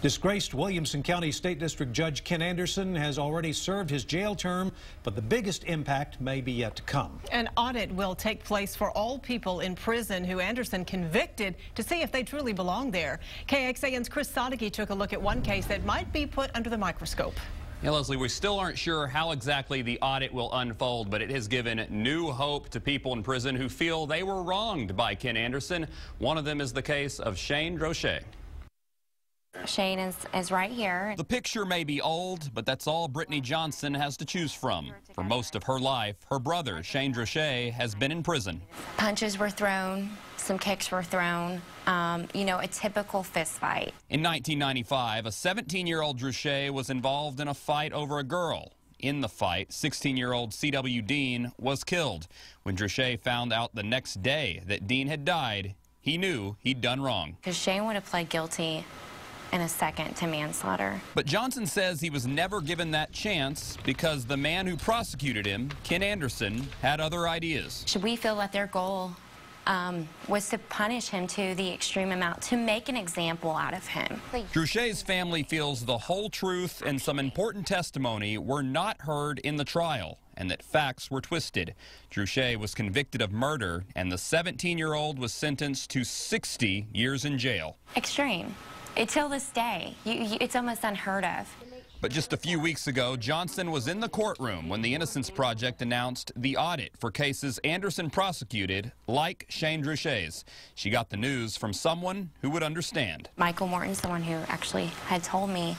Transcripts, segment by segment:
Disgraced Williamson County State District Judge Ken Anderson has already served his jail term, but the biggest impact may be yet to come. An audit will take place for all people in prison who Anderson convicted to see if they truly belong there. KXAN's Chris Sadeghi took a look at one case that might be put under the microscope. Yeah, Leslie, we still aren't sure how exactly the audit will unfold, but it has given new hope to people in prison who feel they were wronged by Ken Anderson. One of them is the case of Shane Drochet. Shane is right here. The picture may be old, but that's all Brittany Johnson has to choose from. For most of her life, her brother, Shane Drochet, has been in prison. Punches were thrown, some kicks were thrown, you know, a typical fist fight. In 1995, a 17-year-old Drochet was involved in a fight over a girl. In the fight, 16-year-old C.W. Dean was killed. When Drochet found out the next day that Dean had died, he knew he'd done wrong. Because Shane would have pled guilty in a second to manslaughter. But Johnson says he was never given that chance because the man who prosecuted him, Ken Anderson, had other ideas. We feel that their goal was to punish him to the extreme amount, to make an example out of him. Drochet's family feels the whole truth and some important testimony were not heard in the trial, and that facts were twisted. Drochet was convicted of murder, and the 17-year-old was sentenced to 60 years in jail. Extreme. Till this day, it's almost unheard of. But just a few weeks ago, Johnson was in the courtroom when the Innocence Project announced the audit for cases Anderson prosecuted, like Shane Drochet's. She got the news from someone who would understand. Michael Morton, someone who actually had told me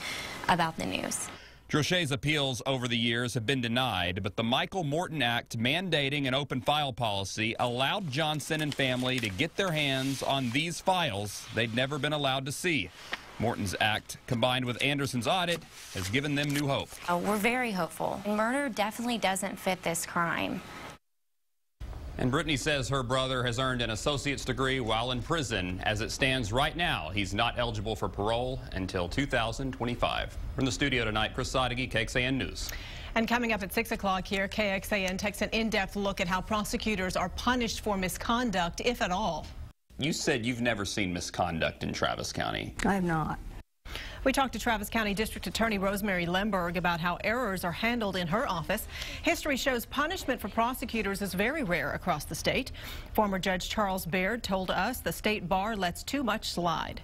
about the news. Drochet's appeals over the years have been denied, but the Michael Morton Act mandating an open file policy allowed Johnson and family to get their hands on these files they'd never been allowed to see. Morton's act, combined with Anderson's audit, has given them new hope. We're very hopeful. Murder definitely doesn't fit this crime. And Brittany says her brother has earned an associate's degree while in prison. As it stands right now, he's not eligible for parole until 2025. From the studio tonight, Chris Sadeghi, KXAN News. And coming up at 6 o'clock here, KXAN takes an in-depth look at how prosecutors are punished for misconduct, if at all. You said you've never seen misconduct in Travis County. I have not. We talked to Travis County District Attorney Rosemary Lemberg about how errors are handled in her office. History shows punishment for prosecutors is very rare across the state. Former Judge Charles Baird told us the state bar lets too much slide.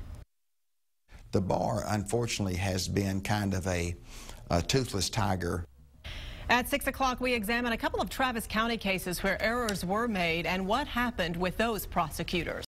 The bar, unfortunately, has been kind of a toothless tiger. At 6 o'clock, we examine a couple of Travis County cases where errors were made and what happened with those prosecutors.